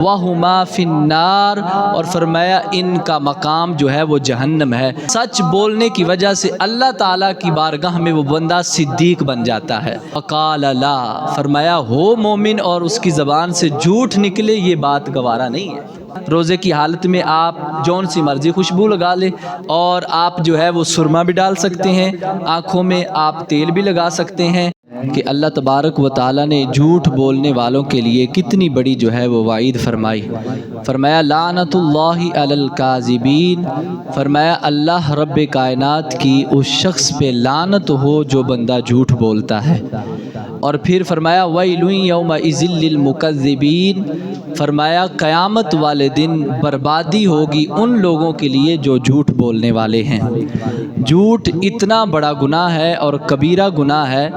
وَهُمَا فِي النَّارِ، اور فرمایا ان کا مقام جو ہے وہ جہنم ہے۔ سچ بولنے کی وجہ سے اللہ تعالیٰ کی بارگاہ میں وہ بندہ صدیق بن جاتا ہے۔ وَقَالَ لَا، فرمایا ہو مومن اور اس کی زبان سے جھوٹ نکلے یہ بات گوارا نہیں ہے۔ روزے کی حالت میں آپ جون سی مرضی خوشبو لگا لیں، اور آپ جو ہے وہ سرما بھی ڈال سکتے ہیں، آنکھوں میں آپ تیل بھی لگا سکتے ہیں، کہ اللہ تبارک و تعالیٰ نے جھوٹ بولنے والوں کے لیے کتنی بڑی جو ہے وہ وعید فرمائی۔ فرمایا لعنت اللہ علی الکاذبین، فرمایا اللہ رب کائنات کی اس شخص پہ لعنت ہو جو بندہ جھوٹ بولتا ہے۔ اور پھر فرمایا ویل یومئذ للمکذبین، فرمایا قیامت والے دن بربادی ہوگی ان لوگوں کے لیے جو جھوٹ بولنے والے ہیں۔ جھوٹ اتنا بڑا گناہ ہے اور کبیرہ گناہ ہے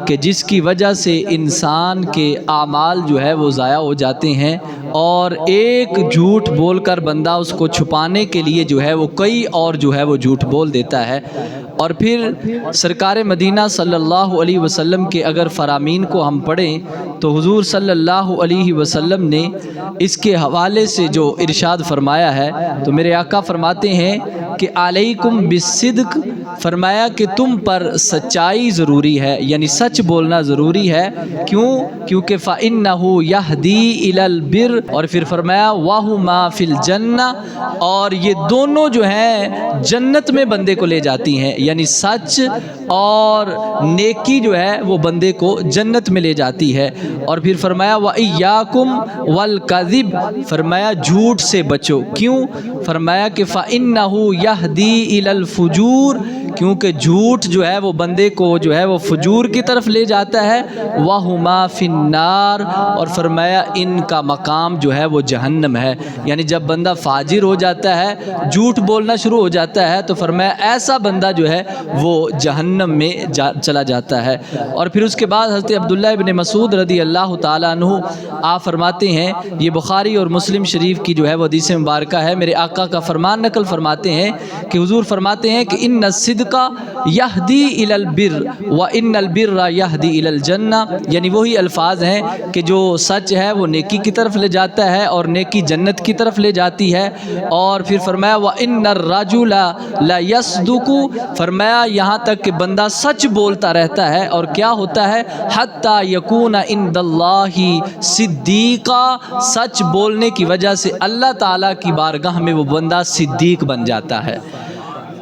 کہ جس کی وجہ سے انسان کے اعمال جو ہے وہ ضائع ہو جاتے ہیں، اور ایک جھوٹ بول کر بندہ اس کو چھپانے کے لیے جو ہے وہ کئی اور جو ہے وہ جھوٹ بول دیتا ہے۔ اور پھر سرکار مدینہ صلی اللہ علیہ وسلم کے اگر فرامین کو ہم پڑھیں تو حضور صلی اللہ علیہ وسلم نے اس کے حوالے سے جو ارشاد فرمایا ہے، تو میرے آقا فرماتے ہیں کہ علیکم بالصدق، فرمایا کہ تم پر سچائی ضروری ہے، یعنی سچ بولنا ضروری ہے۔ کیونکہ فَإِنَّهُ يَهْدِي إِلَى الْبِرِّ، اور پھر فرمایا وَهُمَا فِي الْجَنَّةِ، اور یہ دونوں جو ہیں جنت میں بندے کو لے جاتی ہیں، یعنی سچ اور نیکی جو ہے وہ بندے کو جنت میں لے جاتی ہے۔ اور پھر فرمایا وَإِيَّاكُمْ وَالْكَذِبَ، فرمایا جھوٹ سے بچو۔ کیوں؟ فرمایا کہ فَإِنَّهُ يَهْدِي إِلَى الْفُجُورِ، کیونکہ جھوٹ جو ہے وہ بندے کو جو ہے وہ فجور کی طرف لے جاتا ہے۔ وَهُمَا فِي النَّارِ، اور فرمایا ان کا مقام جو ہے وہ جہنم ہے، یعنی جب بندہ فاجر ہو جاتا ہے، جھوٹ بولنا شروع ہو جاتا ہے، تو فرمایا ایسا بندہ جو ہے وہ جہنم میں چلا جاتا ہے۔ اور پھر اس کے بعد حضرت عبداللہ ابن مسعود رضی اللہ تعالیٰ عنہ آپ فرماتے ہیں، یہ بخاری اور مسلم شریف کی جو ہے وہ حدیث مبارکہ ہے، میرے آقا کا فرمان نقل فرماتے ہیں کہ حضور فرماتے ہیں کہ ان الصدق یہدی الی البر وان البر یہدی الی الجنہ، یعنی وہی الفاظ ہیں کہ جو سچ ہے وہ نیکی کی طرف لے جاتا ہے اور نیکی جنت کی طرف لے جاتی ہے۔ اور پھر فرمایا وان الرجل لا یصدق، فرمایا یہاں تک کہ بندہ سچ بولتا رہتا ہے، اور کیا ہوتا ہے حتی یکون عند اللہ صدیقا، سچ بولنے کی وجہ سے اللہ تعالیٰ کی بارگاہ میں وہ بندہ صدیق بن جاتا ہے۔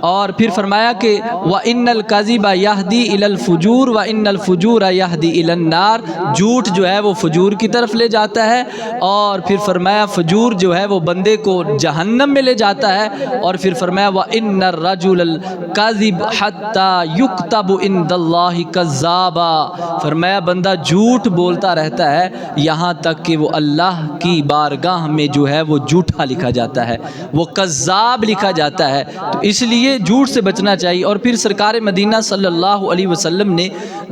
اور پھر فرمایا کہ وَإِنَّ الْكَذِبَ يَهْدِي إِلَى الْفُجُورِ وَإِنَّ الْفُجُورَ يَهْدِي إِلَى النَّارِ، جھوٹ جو ہے وہ فجور کی طرف لے جاتا ہے، اور پھر فرمایا فجور جو ہے وہ بندے کو جہنم میں لے جاتا ہے۔ اور پھر فرمایا وَإِنَّ الرَّجُلَ الْكَذِبَ حَتَّى يُكْتَبُ عِندَ اللَّهِ كَذَّابًا، فرمایا بندہ جھوٹ بولتا رہتا ہے یہاں تک کہ وہ اللہ کی بارگاہ میں جو ہے وہ جھوٹا لکھا جاتا ہے، وہ کذاب لکھا جاتا ہے۔ تو اس لیے جھوٹ سے بچنا چاہیے۔ اور پھر سرکار مدینہ صلی اللہ علیہ وسلم نے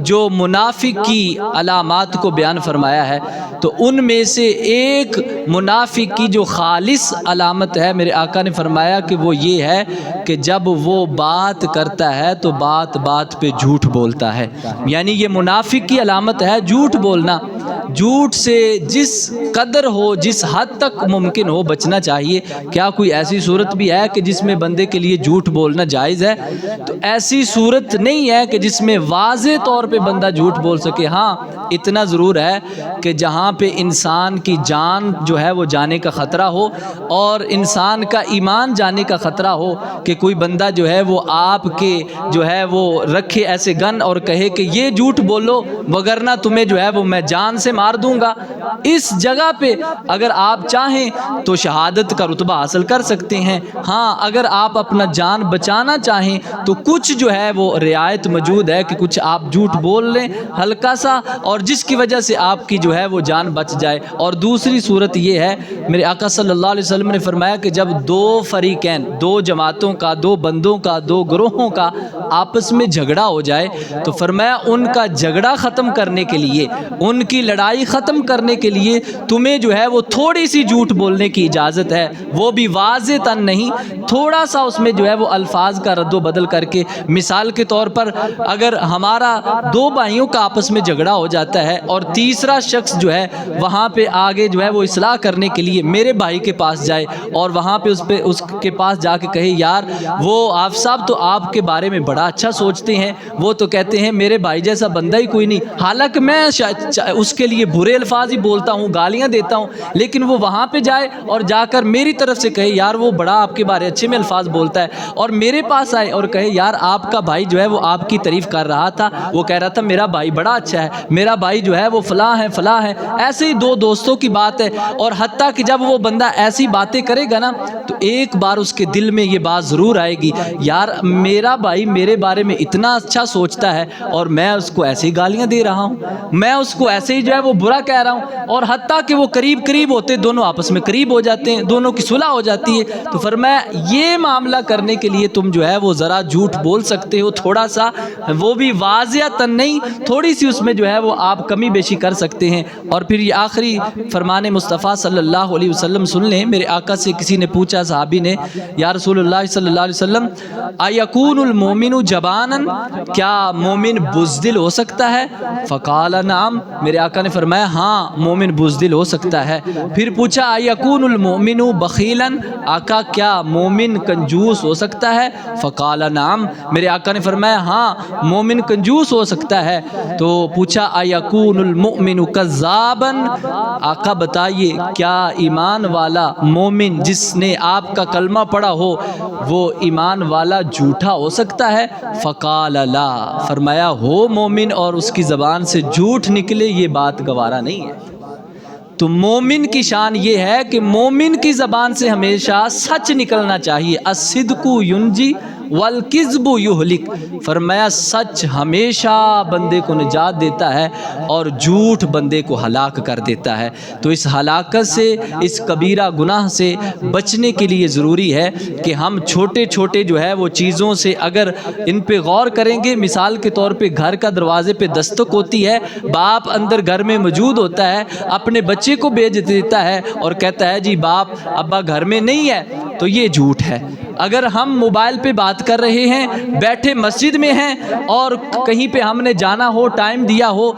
جو منافق کی علامات کو بیان فرمایا ہے، تو ان میں سے ایک منافق کی جو خالص علامت ہے، میرے آقا نے فرمایا کہ وہ یہ ہے کہ جب وہ بات کرتا ہے تو بات بات پہ جھوٹ بولتا ہے، یعنی یہ منافق کی علامت ہے جھوٹ بولنا۔ جھوٹ سے جس قدر ہو، جس حد تک ممکن ہو بچنا چاہیے۔ کیا کوئی ایسی صورت بھی ہے کہ جس میں بندے کے لیے جھوٹ بولنا جائز ہے؟ تو ایسی صورت نہیں ہے کہ جس میں واضح طور پہ بندہ جھوٹ بول سکے۔ ہاں اتنا ضرور ہے کہ جہاں پہ انسان کی جان جو ہے وہ جانے کا خطرہ ہو، اور انسان کا ایمان جانے کا خطرہ ہو، کہ کوئی بندہ جو ہے وہ آپ کے جو ہے وہ رکھے ایسے گن اور کہے کہ یہ جھوٹ بولو وگرنہ تمہیں جو ہے وہ میں جان سے مار دوں گا، اس جگہ پہ اگر آپ چاہیں تو شہادت کا رتبہ حاصل کر سکتے ہیں۔ ہاں اگر آپ اپنا جان بچانا چاہیں تو کچھ جو ہے وہ رعایت موجود ہے کہ کچھ آپ جھوٹ بول لیں ہلکا سا، اور جس کی وجہ سے آپ کی جو ہے وہ جان بچ جائے۔ اور دوسری صورت یہ ہے، میرے آقا صلی اللہ علیہ وسلم نے فرمایا کہ جب دو فریقین، دو جماعتوں کا، دو بندوں کا، دو گروہوں کا آپس میں جھگڑا ہو جائے، تو فرمایا ان کا جھگڑا ختم کرنے کے لیے، ان کی لڑائی لڑائی ختم کرنے کے لیے تمہیں جو ہے وہ تھوڑی سی جھوٹ بولنے کی اجازت ہے، وہ بھی واضح تن نہیں، تھوڑا سا اس میں جو ہے وہ الفاظ کا رد و بدل کر کے۔ مثال کے طور پر اگر ہمارا دو بھائیوں کا آپس میں جھگڑا ہو جاتا ہے اور تیسرا شخص جو ہے وہاں پہ آگے جو ہے وہ اصلاح کرنے کے لیے میرے بھائی کے پاس جائے اور وہاں پہ اس کے پاس جا کے کہے یار وہ آپ صاحب تو آپ کے بارے میں بڑا اچھا سوچتے ہیں، وہ تو کہتے ہیں میرے بھائی جیسا بندہ ہی کوئی نہیں، حالانکہ میں اس کے لیے برے الفاظ ہی بولتا ہوں، گالیاں دیتا ہوں، لیکن وہ وہاں پہ جائے اور جا کر میری طرف سے کہے یار وہ بڑا آپ کے بارے اچھے میں الفاظ بولتا ہے، اور میرے پاس آئے اور کہے یار آپ کا بھائی جو ہے وہ آپ کی تعریف کر رہا تھا، وہ کہہ رہا تھا میرا بھائی بڑا اچھا ہے، میرا بھائی جو ہے وہ فلاں ہے فلاں ہے۔ ایسے ہی دو دوستوں کی بات ہے، اور حتیٰ کہ جب وہ بندہ ایسی باتیں کرے گا نا تو ایک بار اس کے دل میں یہ بات ضرور آئے گی یار میرا بھائی میرے بارے میں اتنا اچھا سوچتا ہے اور میں اس کو ایسے ہی گالیاں دے رہا ہوں، میں اس کو ایسے ہی جو ہے وہ برا کہہ رہا ہوں، اور حتیٰ کہ وہ قریب ہوتے دونوں آپس میں قریب ہو جاتے ہیں، دونوں کی صلح ہو جاتی ہے۔ تو فرمایا یہ معاملہ کرنے کے لیے تم جو ہے وہ ذرا جھوٹ بول سکتے ہو، تھوڑا سا، وہ بھی واضح تن نہیں، تھوڑی سی اس میں جو ہے وہ آپ کمی بیشی کر سکتے ہیں۔ اور پھر یہ آخری فرمان مصطفیٰ صلی اللہ علیہ وسلم سن لیں۔ میرے آقا سے کسی نے پوچھا، صحابی نے، یا رسول اللہ صلی اللہ علیہ وسلم ایکون المومن جبانا، کیا مومن بزدل ہو سکتا ہے؟ فقال نعم، میرے آقا نے فرمایا ہاں مومن بزدل ہو سکتا ہے۔ پھر پوچھا ایکون المومن بخیلا، آقا کیا مومن کنجوس ہو سکتا ہے؟ فقال نعم، میرے آقا نے فرمایا ہاں مومن کنجوس ہو سکتا ہے۔ تو پوچھا ایکون المؤمن کذابا، آقا بتائیے کیا ایمان والا مومن جس نے آپ کا کلمہ پڑھا ہو وہ ایمان والا جھوٹا ہو سکتا ہے؟ فقال لا، فرمایا ہو مومن اور اس کی زبان سے جھوٹ نکلے یہ بات گوارا نہیں ہے۔ تو مومن کی شان یہ ہے کہ مومن کی زبان سے ہمیشہ سچ نکلنا چاہیے۔ الصدق ینجی والکذب یہلک، فرمایا سچ ہمیشہ بندے کو نجات دیتا ہے اور جھوٹ بندے کو ہلاک کر دیتا ہے۔ تو اس ہلاکت سے، اس کبیرہ گناہ سے بچنے کے لیے ضروری ہے کہ ہم چھوٹے چھوٹے جو ہے وہ چیزوں سے اگر ان پہ غور کریں گے، مثال کے طور پہ گھر کا دروازے پہ دستک ہوتی ہے، باپ اندر گھر میں موجود ہوتا ہے، اپنے بچے کو بھیج دیتا ہے اور کہتا ہے جی باپ ابا گھر میں نہیں ہے، تو یہ جھوٹ ہے۔ اگر ہم موبائل پہ بات کر رہے ہیں، بیٹھے مسجد میں ہیں اور کہیں پہ ہم نے جانا ہو، ٹائم دیا ہو،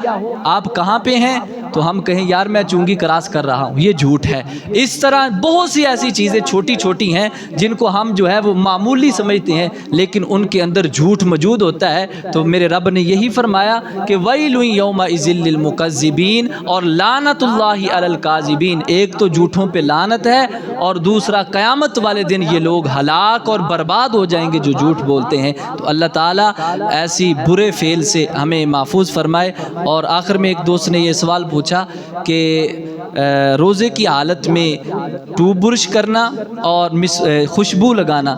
آپ کہاں پہ ہیں تو ہم کہیں یار میں چونگی کراس کر رہا ہوں، یہ جھوٹ ہے۔ اس طرح بہت سی ایسی چیزیں چھوٹی چھوٹی ہیں جن کو ہم جو ہے وہ معمولی سمجھتے ہیں لیکن ان کے اندر جھوٹ موجود ہوتا ہے۔ تو میرے رب نے یہی فرمایا کہ ویل یومئذ للمکذبین، اور لعنت اللہ علی الکاذبین، ایک تو جھوٹوں پہ لعنت ہے اور دوسرا قیامت والے دن یہ لوگ ہلاک اور برباد ہو جائیں گے جو جھوٹ بولتے ہیں۔ تو اللہ تعالیٰ ایسی برے فعل سے ہمیں محفوظ فرمائے۔ اور آخر میں ایک دوست نے یہ سوال پوچھا کہ روزے کی حالت میں ٹوب برش کرنا اور خوشبو لگانا،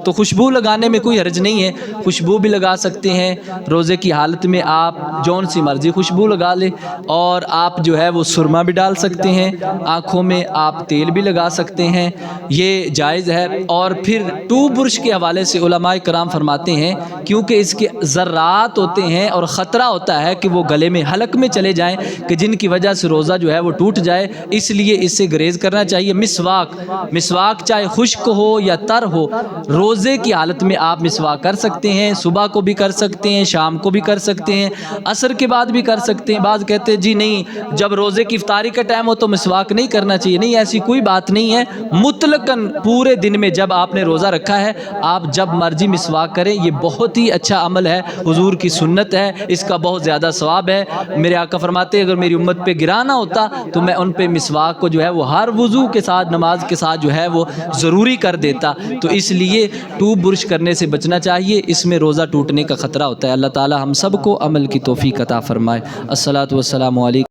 تو خوشبو لگانے میں کوئی حرج نہیں ہے، خوشبو بھی لگا سکتے ہیں روزے کی حالت میں، آپ جون سی مرضی خوشبو لگا لیں، اور آپ جو ہے وہ سرما بھی ڈال سکتے ہیں، آنکھوں میں آپ تیل بھی لگا سکتے ہیں، یہ جائز ہے۔ اور پھر ٹوب برش کے حوالے سے علماء کرام فرماتے ہیں کیونکہ اس کے ذرات ہوتے ہیں اور خطرہ ہوتا ہے کہ وہ گلے میں حلق میں چلے جائیں کہ جن کی وجہ سے روزہ جو ہے وہ ٹوٹ جائے، اس لیے اس سے گریز کرنا چاہیے۔ مسواک چاہے خشک ہو یا تر ہو، روزے کی حالت میں آپ مسواک کر سکتے ہیں، صبح کو بھی کر سکتے ہیں، شام کو بھی کر سکتے ہیں، عصر کے بعد بھی کر سکتے ہیں۔ بعض کہتے ہیں جی نہیں جب روزے کی افطاری کا ٹائم ہو تو مسواک نہیں کرنا چاہیے، نہیں ایسی کوئی بات نہیں ہے، مطلقاً پورے دن میں جب آپ نے روزہ رکھا ہے آپ جب مرضی مسواک کریں، یہ بہت ہی اچھا عمل ہے، حضور کی سنت ہے، اس کا بہت زیادہ ثواب ہے۔ میرے آقا فرماتے ہیں اگر میری امت پہ گرانا ہوتا تو میں ان پہ مسواک کو جو ہے وہ ہر وضو کے ساتھ، نماز کے ساتھ جو ہے وہ ضروری کر دیتا۔ تو اس لیے ٹوب برش کرنے سے بچنا چاہیے، اس میں روزہ ٹوٹنے کا خطرہ ہوتا ہے۔ اللہ تعالی ہم سب کو عمل کی توفیق عطا فرمائے۔ الصلاۃ والسلام علیکم۔